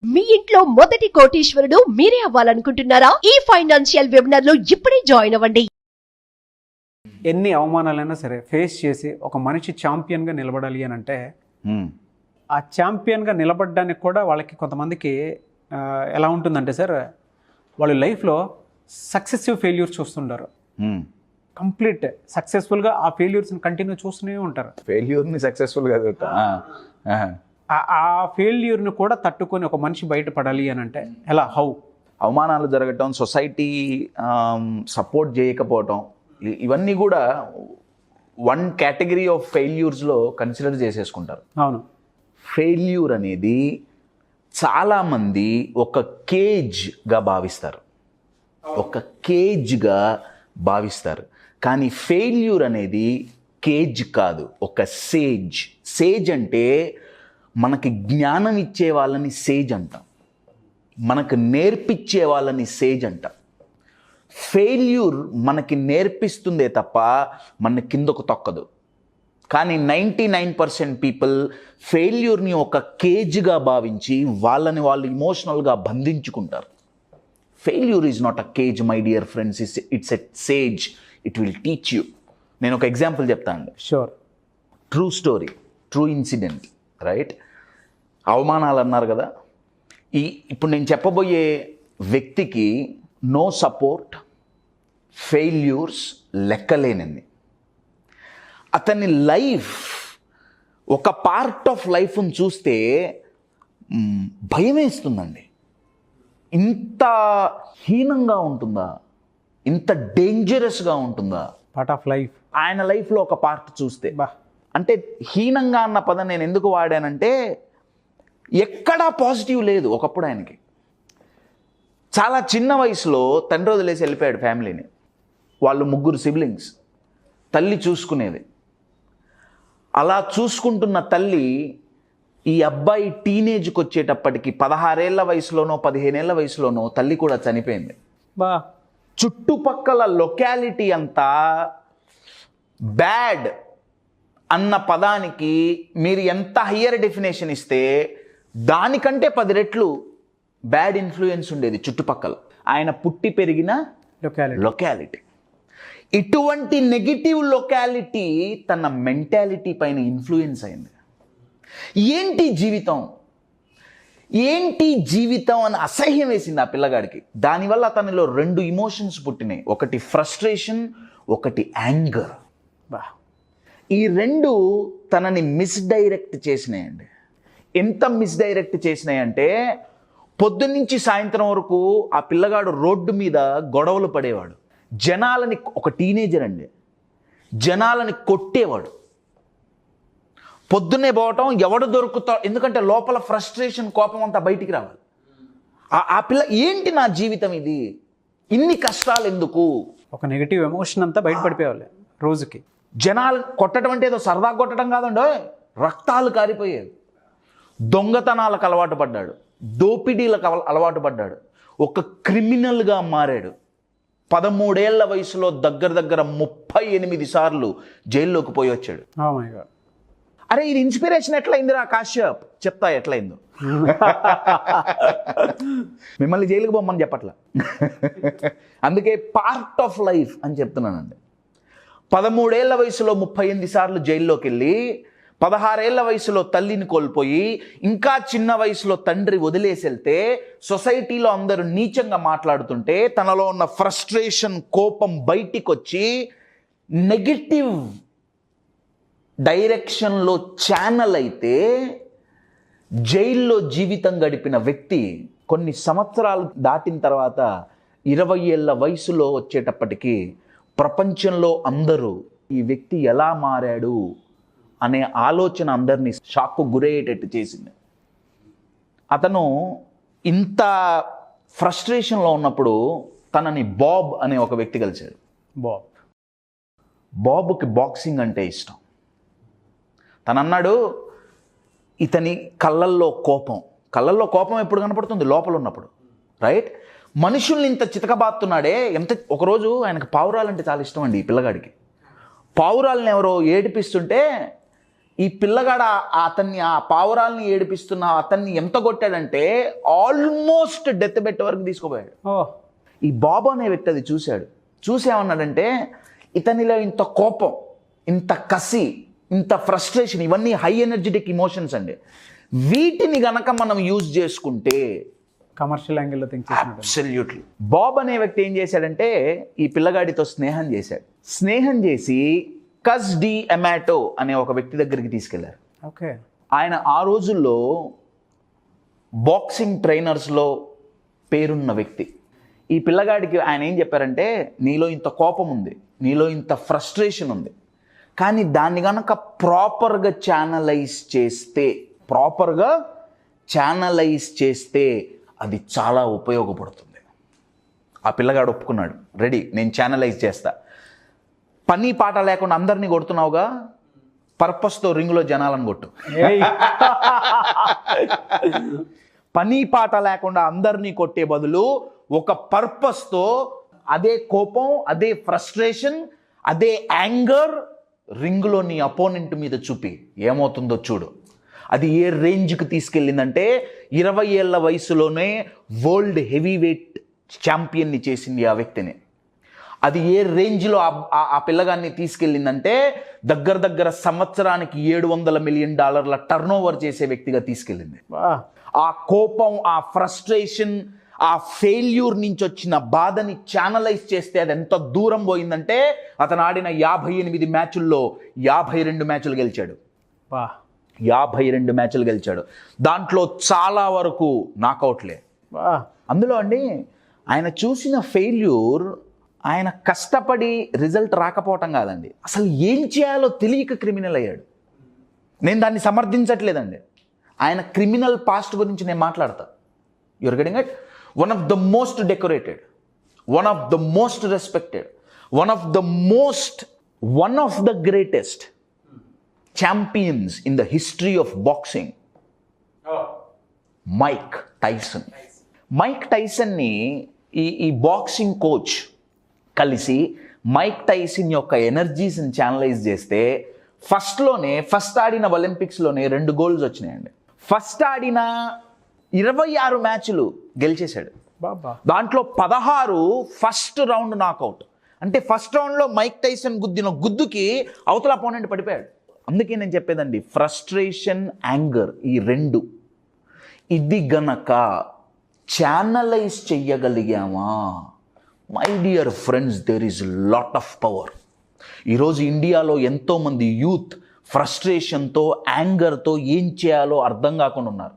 మీ ఇంట్లో మొదటి కోటీశ్వరుడు మీరే అవ్వాలనుకుంటున్నారా? ఈ ఫైనాన్షియల్ వెబినార్ లో ఇప్పుడే జాయిన్ అవ్వండి. ఎన్ని అవమానాలైనా సరే ఫేస్ చేసి ఒక మనిషి ఛాంపియన్గా నిలబడాలి అని అంటే ఆ ఛాంపియన్గా నిలబడడానికి కూడా వాళ్ళకి కొంతమందికి ఎలా ఉంటుందంటే సార్, వాళ్ళు లైఫ్లో సక్సెసివ్ ఫెయిల్యూర్స్ చూస్తుంటారు. కంప్లీట్ సక్సెస్ఫుల్గా ఆ ఫెయిల్యూర్స్ని కంటిన్యూ చూస్తూనే ఉంటారు. ఫెయిల్యూర్ని సక్సెస్ఫుల్గా ఆ ఫెయిల్యూర్ని కూడా తట్టుకొని ఒక మనిషి బయటపడాలి అని అంటే ఎలా? హౌ? అవమానాలు జరగటం, సొసైటీ సపోర్ట్ చేయకపోవటం, ఇవన్నీ కూడా వన్ కేటగిరీ ఆఫ్ ఫెయిల్యూర్స్లో కన్సిడర్ చేసేసుకుంటారు. అవును. ఫెయిల్యూర్ అనేది చాలామంది ఒక కేజ్గా భావిస్తారు, ఒక కేజ్గా భావిస్తారు. కానీ ఫెయిల్యూర్ అనేది కేజ్ కాదు, ఒక సేజ్. సేజ్ అంటే మనకి జ్ఞానం ఇచ్చే వాళ్ళని సేజ్ అంటాం, మనకు నేర్పించే వాళ్ళని సేజ్ అంటాం. ఫెయిల్యూర్ మనకి నేర్పిస్తుందే తప్ప మన కిందకు తొక్కదు. కానీ 99% పీపుల్ ఫెయిల్యూర్ని ఒక కేజ్గా భావించి వాళ్ళని వాళ్ళు ఇమోషనల్గా బంధించుకుంటారు. Failure is not a cage my dear friends, it's a sage. It will teach you. నేను ఒక ఎగ్జాంపుల్ చెప్తాను. Sure. True story, true incident, right? అవమానాలు అన్నారు కదా, ఇప్పుడు నేను చెప్పబోయే వ్యక్తికి నో సపోర్ట్, ఫెయిల్యూర్స్ లెక్కలేనన్ని. అతని లైఫ్, ఒక పార్ట్ ఆఫ్ లైఫ్ని చూస్తే భయం వేస్తుందండి. ఇంత హీనంగా ఉంటుందా, ఇంత డేంజరస్గా ఉంటుందా పార్ట్ ఆఫ్ లైఫ్? ఆయన లైఫ్లో ఒక పార్ట్ చూస్తే. అంటే హీనంగా అన్న పదం నేను ఎందుకు వాడానంటే, ఎక్కడా పాజిటివ్ లేదు. ఒకప్పుడు ఆయనకి చాలా చిన్న వయసులో తండ్రి వదిలేసి వెళ్ళిపోయాడు ఫ్యామిలీని. వాళ్ళు 3 సిబ్లింగ్స్, తల్లి చూసుకునేది. అలా చూసుకుంటున్న తల్లి ఈ అబ్బాయి టీనేజ్కి వచ్చేటప్పటికి 16 ఏళ్ల వయసులోనో 15 ఏళ్ల వయసులోనో తల్లి కూడా చనిపోయింది. చుట్టుపక్కల లొకాలిటీ అంతా బ్యాడ్ అన్న పదానికి మీరు ఎంత హయ్యర్ డెఫినేషన్ ఇస్తే దానికంటే 10 రెట్లు బ్యాడ్ ఇన్ఫ్లుయెన్స్ ఉండేది చుట్టుపక్కల. ఆయన పుట్టి పెరిగిన లొకాలిటీ. ఇటువంటి నెగిటివ్ లొకాలిటీ తన మెంటాలిటీ పైన ఇన్ఫ్లుయెన్స్ అయింది. ఏంటి జీవితం, ఏంటి జీవితం అని అసహ్యం వేసింది ఆ పిల్లగాడికి. దానివల్ల అతనిలో 2 ఇమోషన్స్ పుట్టినాయి. ఒకటి ఫ్రస్ట్రేషన్, ఒకటి యాంగర్. ఈ 2 తనని మిస్డైరెక్ట్ చేసినాయండి. ఎంత మిస్డైరెక్ట్ చేసినాయంటే, పొద్దున్నుంచి సాయంత్రం వరకు ఆ పిల్లగాడు రోడ్డు మీద గొడవలు పడేవాడు. జనాలని, ఒక టీనేజర్ అండి, జనాలని కొట్టేవాడు. పొద్దున్నే పోవటం, ఎవడు దొరుకుతా, ఎందుకంటే లోపల ఫ్రస్ట్రేషన్, కోపం అంతా బయటికి రావాలి. ఆ పిల్ల ఏంటి నా జీవితం ఇది, ఇన్ని కష్టాలు ఎందుకు, ఒక నెగిటివ్ ఎమోషన్ అంతా బయటపడిపోయేవాళ్ళే రోజుకి. జనాలు కొట్టడం అంటే ఏదో సరదా కొట్టడం కాదండి, రక్తాలు కారిపోయేది. దొంగతనాలకు అలవాటు పడ్డాడు, దోపిడీలకు అలవాటు పడ్డాడు, ఒక క్రిమినల్గా మారాడు. 13 ఏళ్ల వయసులో దగ్గర 38 సార్లు జైల్లోకి పోయి వచ్చాడు. అరే, ఇది ఇన్స్పిరేషన్ ఎట్లయిందిరా కాశ్యప్? చెప్తా ఎట్లయిందో. మిమ్మల్ని జైలుకి పోమని చెప్పట్లా, అందుకే పార్ట్ ఆఫ్ లైఫ్ అని చెప్తున్నానండి. 13 ఏళ్ల వయసులో 38 సార్లు జైల్లోకి వెళ్ళి, 16 ఏళ్ల వయసులో తల్లిని కోల్పోయి, ఇంకా చిన్న వయసులో తండ్రి వదిలేసి వెళ్తే, సొసైటీలో అందరూ నీచంగా మాట్లాడుతుంటే తనలో ఉన్న ఫ్రస్ట్రేషన్, కోపం బయటికి వచ్చి నెగిటివ్ డైరెక్షన్లో ఛానల్ అయితే జైల్లో జీవితం గడిపిన వ్యక్తి కొన్ని సంవత్సరాలు దాటిన తర్వాత 20 ఏళ్ల వయసులో వచ్చేటప్పటికి ప్రపంచంలో అందరూ ఈ వ్యక్తి ఎలా మారాడు అనే ఆలోచన అందరినీ షాక్కు గురయ్యేటట్టు చేసింది. అతను ఇంత ఫ్రస్ట్రేషన్లో ఉన్నప్పుడు తనని బాబ్ అనే ఒక వ్యక్తి కలిశాడు. బాబుకి బాక్సింగ్ అంటే ఇష్టం. తను అన్నాడు, ఇతని కళ్ళల్లో కోపం ఎప్పుడు కనపడుతుంది? లోపల ఉన్నప్పుడు, రైట్? మనుషుల్ని ఇంత చితకబాతున్నాడే. ఒకరోజు ఆయనకు పావురాలంటే చాలా ఇష్టం అండి ఈ పిల్లగాడికి. పావురాలను ఎవరో ఏడిపిస్తుంటే ఈ పిల్లగాడ అతన్ని, ఆ పావురాల్ని ఏడిపిస్తున్న అతన్ని ఎంత కొట్టాడంటే ఆల్మోస్ట్ డెత్ బెడ్ వరకు తీసుకుపోయాడు. ఓ ఈ బాబు అనే వ్యక్తి అది చూసి ఏమన్నాడంటే, ఇతనిలో ఇంత కోపం, ఇంత కసి, ఇంత ఫ్రస్ట్రేషన్, ఇవన్నీ హై ఎనర్జెటిక్ ఇమోషన్స్ అండి. వీటిని గనక మనం యూజ్ చేసుకుంటే కమర్షియల్ యాంగిల్లో థింక్ చేసినట్టు. అబ్సల్యూట్లీ. బాబ్ అనే వ్యక్తి ఏం చేశాడంటే ఈ పిల్లగాడితో స్నేహం చేశాడు. స్నేహం చేసి కస్ డి ఎమాటో అనే ఒక వ్యక్తి దగ్గరికి తీసుకెళ్లారు. ఓకే. ఆయన ఆ రోజుల్లో బాక్సింగ్ ట్రైనర్స్లో పేరున్న వ్యక్తి. ఈ పిల్లగాడికి ఆయన ఏం చెప్పారంటే, నీలో ఇంత కోపం ఉంది, నీలో ఇంత ఫ్రస్ట్రేషన్ ఉంది, కానీ దాన్ని కనుక ప్రాపర్గా ఛానలైజ్ చేస్తే అది చాలా ఉపయోగపడుతుంది. ఆ పిల్లగాడు ఒప్పుకున్నాడు, రెడీ, నేను ఛానలైజ్ చేస్తా. పని పాట లేకుండా అందరినీ కొడుతున్నావుగా, పర్పస్తో రింగులో జనాలను కొట్టు. ఏయ్. పని పాట లేకుండా అందరినీ కొట్టే బదులు ఒక పర్పస్తో అదే కోపం, అదే ఫ్రస్ట్రేషన్, అదే యాంగర్ రింగులో నీ అపోనెంట్ మీద చూపి ఏమవుతుందో చూడు. అది ఏ రేంజ్కి తీసుకెళ్ళిందంటే 20 ఏళ్ల వయసులోనే వరల్డ్ హెవీ వెయిట్ ఛాంపియన్ని చేసింది ఆ వ్యక్తిని. అది ఏ రేంజ్లో ఆ పిల్లగాన్ని తీసుకెళ్ళిందంటే దగ్గర సంవత్సరానికి $700 మిలియన్ టర్నోవర్ చేసే వ్యక్తిగా తీసుకెళ్ళింది. ఆ కోపం, ఆ ఫ్రస్ట్రేషన్, ఆ ఫెయిల్యూర్ నుంచి వచ్చిన బాధని ఛానలైజ్ చేస్తే అది ఎంత దూరం పోయిందంటే అతను ఆడిన 58 మ్యాచుల్లో 52 మ్యాచులు గెలిచాడు. 52 మ్యాచులు గెలిచాడు. దాంట్లో చాలా వరకు నాకౌట్లే. అందులో అండి ఆయన చూసిన ఫెయిల్యూర్, ఆయన కష్టపడి రిజల్ట్ రాకపోవటం కాదండి, అసలు ఏం చేయాలో తెలియక క్రిమినల్ అయ్యాడు. నేను దాన్ని సమర్థించట్లేదండి, ఆయన క్రిమినల్ పాస్ట్ గురించి నేను మాట్లాడతా. You're getting it? One of the most decorated, one of the most respected, one of the greatest champions in the history of boxing, Mike టైసన్ని ఈ బాక్సింగ్ కోచ్ కలిసి మైక్ టైసన్ యొక్క ఎనర్జీస్ని ఛానలైజ్ చేస్తే first ఆడిన ఒలింపిక్స్లోనే 2 గోల్స్ వచ్చినాయండి. First ఆడిన 26 మ్యాచ్లు గెలిచేశాడు. దాంట్లో 16 ఫస్ట్ రౌండ్ నాకౌట్. అంటే ఫస్ట్ రౌండ్లో మైక్ టైసన్ గుద్దిన గుద్దుకి అవతల అపోనెంట్ పడిపోయాడు. అందుకే నేను చెప్పేదండి, ఫ్రస్ట్రేషన్, యాంగర్, ఈ 2 ఇది గనక ఛానలైజ్ చెయ్యగలిగామా, my dear friends, there is lot of power. ఈరోజు ఇండియాలో ఎంతోమంది యూత్ ఫ్రస్ట్రేషన్తో, యాంగర్తో ఏం చేయాలో అర్థం కాకుండా ఉన్నారు.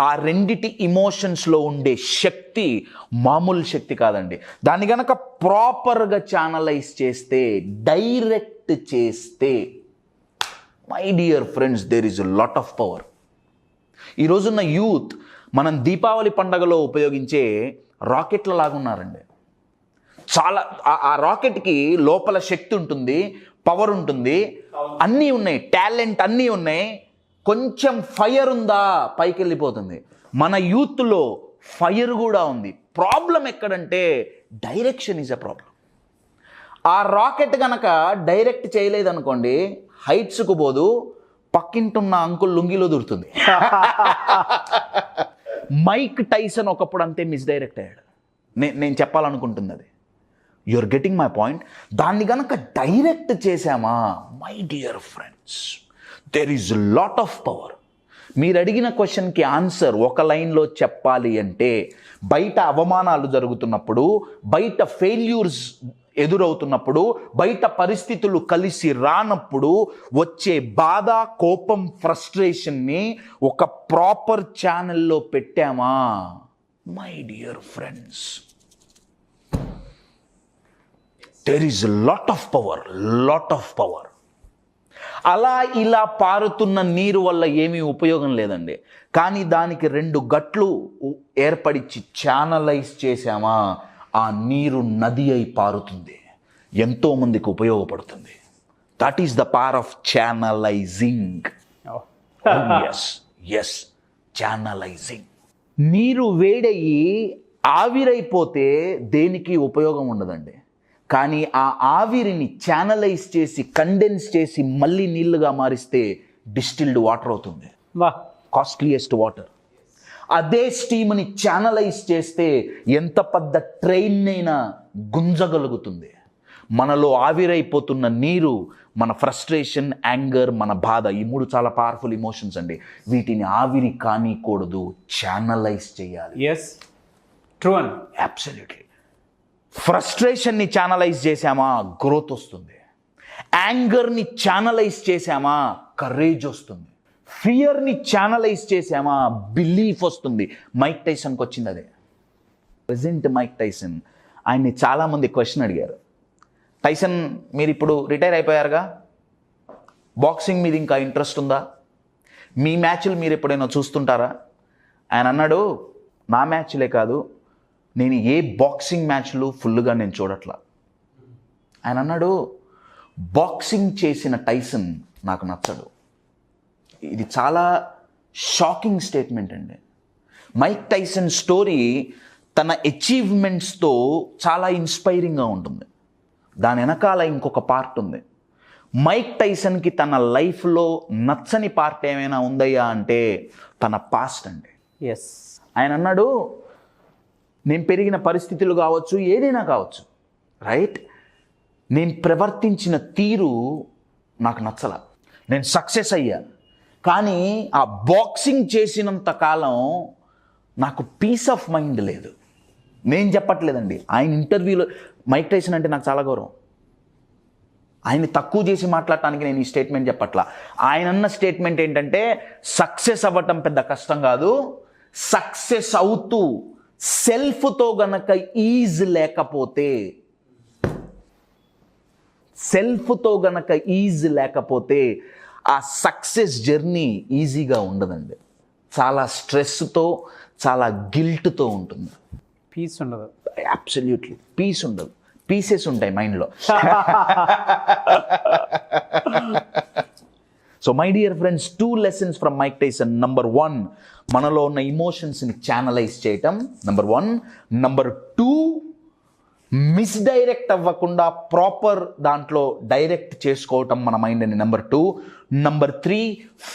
ఆ రెండిటి ఇమోషన్స్లో ఉండే శక్తి మామూలు శక్తి కాదండి. దాన్ని కనుక ప్రాపర్గా ఛానలైజ్ చేస్తే, డైరెక్ట్ చేస్తే, my dear friends, there is lot of power. ఈరోజున్న యూత్ మనం దీపావళి పండగలో ఉపయోగించే రాకెట్ల లాగున్నారండి. చాలా ఆ రాకెట్కి లోపల శక్తి ఉంటుంది, పవర్ ఉంటుంది, అన్నీ ఉన్నాయి, టాలెంట్ అన్నీ ఉన్నాయి. కొంచెం ఫైర్ ఉందా పైకి వెళ్ళిపోతుంది. మన యూత్లో ఫైర్ కూడా ఉంది. ప్రాబ్లం ఎక్కడంటే డైరెక్షన్ ఈజ్ అ ప్రాబ్లం. ఆ రాకెట్ కనుక డైరెక్ట్ చేయలేదనుకోండి, హైట్స్కు పోదు, పక్కింటున్న అంకుల్ లుంగిలో దూరుతుంది. మైక్ టైసన్ ఒకప్పుడు అంతే మిస్డైరెక్ట్ అయ్యాడు. నేను చెప్పాలనుకుంటుంది అది. You're getting my point. దాన్ని కనుక డైరెక్ట్ చేశామా, my dear friends, there is lot of power. మీరు అడిగిన క్వశ్చన్కి ఆన్సర్ ఒక లైన్లో చెప్పాలి అంటే, బయట అవమానాలు జరుగుతున్నప్పుడు, బయట ఫెయిల్యూర్స్ ఎదురవుతున్నప్పుడు, బయట పరిస్థితులు కలిసి రానప్పుడు వచ్చే బాధ, కోపం, ఫ్రస్ట్రేషన్ని ఒక ప్రాపర్ ఛానల్లో పెట్టామా, my dear friends, there is lot of power. అలా ఇలా పారుతున్న నీరు వల్ల ఏమీ ఉపయోగం లేదండి. కానీ దానికి 2 గట్లు ఏర్పడిచి ఛానలైజ్ చేశామా, ఆ నీరు నది అయి పారుతుంది, ఎంతోమందికి ఉపయోగపడుతుంది. That is the power of channelizing. Yes, channelizing. నీరు వేడయ్యి ఆవిరైపోతే దేనికి ఉపయోగం ఉండదండి. కానీ ఆ ఆవిరిని ఛానలైజ్ చేసి కండెన్స్ చేసి మళ్ళీ నీళ్లుగా మారిస్తే డిస్టిల్డ్ వాటర్ అవుతుంది, వా కాస్ట్లీయెస్ట్ వాటర్. అదే స్టీమ్ని ఛానలైజ్ చేస్తే ఎంత పెద్ద ట్రైన్ అయినా గుంజగలుగుతుంది. మనలో ఆవిరైపోతున్న నీరు మన ఫ్రస్ట్రేషన్, యాంగర్, మన బాధ, ఈ 3 చాలా పవర్ఫుల్ ఇమోషన్స్ అండి. వీటిని ఆవిరి కానీకూడదు, ఛానలైజ్ చేయాలి. ఎస్, ట్రూ అండి. అబ్సల్యూట్లీ. ఫ్రస్ట్రేషన్ని ఛానలైజ్ చేసామా గ్రోత్ వస్తుంది, యాంగర్ని ఛానలైజ్ చేసామా కరేజ్ వస్తుంది, ఫియర్ని ఛానలైజ్ చేసామా బిలీఫ్ వస్తుంది. మైక్ టైసన్కి వచ్చింది అదే. ప్రెజెంట్ మైక్ టైసన్, ఆయన్ని చాలామంది క్వశ్చన్ అడిగారు, టైసన్ మీరు ఇప్పుడు రిటైర్ అయిపోయారుగా, బాక్సింగ్ మీద ఇంకా ఇంట్రెస్ట్ ఉందా, మీ మ్యాచ్లు మీరు ఎప్పుడైనా చూస్తుంటారా? ఆయన అన్నాడు, నా మ్యాచ్లే కాదు, నేను ఏ బాక్సింగ్ మ్యాచ్లు ఫుల్గా నేను చూడట్లా. ఆయన అన్నాడు, బాక్సింగ్ చేసిన టైసన్ నాకు నచ్చడు. ఇది చాలా షాకింగ్ స్టేట్మెంట్ అండి. మైక్ టైసన్ స్టోరీ తన అచీవ్మెంట్స్తో చాలా ఇన్స్పైరింగ్గా ఉంటుంది. దాని వెనకాల ఇంకొక పార్ట్ ఉంది. మైక్ టైసన్కి తన లైఫ్లో నచ్చని పార్ట్ ఏమైనా ఉందయ్యా అంటే తన పాస్ట్ అండి. ఎస్, ఆయన అన్నాడు, నేను పెరిగిన పరిస్థితులు కావచ్చు, ఏదైనా కావచ్చు, రైట్, నేను ప్రవర్తించిన తీరు నాకు నచ్చల, నేను సక్సెస్ అయ్యా, కానీ ఆ బాక్సింగ్ చేసినంత కాలం నాకు పీస్ ఆఫ్ మైండ్ లేదు. నేను చెప్పట్లేదండి, ఆయన ఇంటర్వ్యూలో మైక్ టైసన్ అంటే నాకు చాలా గౌరవం. ఆయన్ని తక్కువ చేసి మాట్లాడటానికి నేను ఈ స్టేట్మెంట్ చెప్పట్లా. ఆయన అన్న స్టేట్మెంట్ ఏంటంటే, సక్సెస్ అవ్వటం పెద్ద కష్టం కాదు, సక్సెస్ అవుతూ సెల్ఫ్తో గనక ఈజ్ లేకపోతే, సెల్ఫ్తో గనక ఈజ్ లేకపోతే ఆ సక్సెస్ జర్నీ ఈజీగా ఉండదండి. చాలా స్ట్రెస్తో, చాలా గిల్ట్తో ఉంటుంది. పీస్ ఉండదు. అబ్సల్యూట్లీ పీస్ ఉండదు, పీసెస్ ఉంటాయి మైండ్లో. So my dear friends, 2 lessons from Mike Tyson. Number 1, మనలో ఉన్న ఇమోషన్స్ని ఛానలైజ్ చేయటం, నంబర్ 1. నంబర్ 2, మిస్డైరెక్ట్ అవ్వకుండా ప్రాపర్ దాంట్లో డైరెక్ట్ చేసుకోవటం మన మైండ్ని, number 2. Number 3,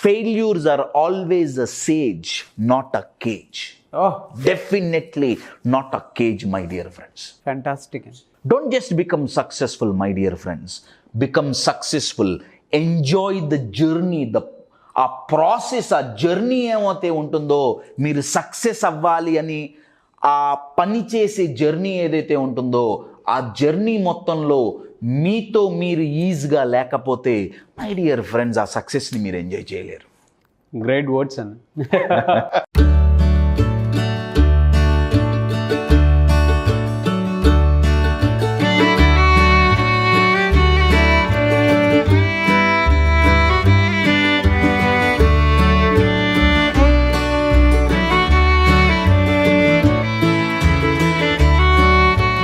failures are always a sage, not a cage. Definitely not a cage, my dear friends. Fantastic. Don't just become successful, my dear friends. Become successful. Enjoy the journey. ఆ process, ఆ journey ఏమైతే ఉంటుందో, మీరు success అవ్వాలి అని ఆ పని చేసే జర్నీ ఏదైతే ఉంటుందో, ఆ జర్నీ మొత్తంలో మీతో మీరు ఈజీగా లేకపోతే, మై డియర్ ఫ్రెండ్స్, ఆ సక్సెస్ని మీరు ఎంజాయ్ చేయలేరు. గ్రేట్ వర్డ్స్ అండి.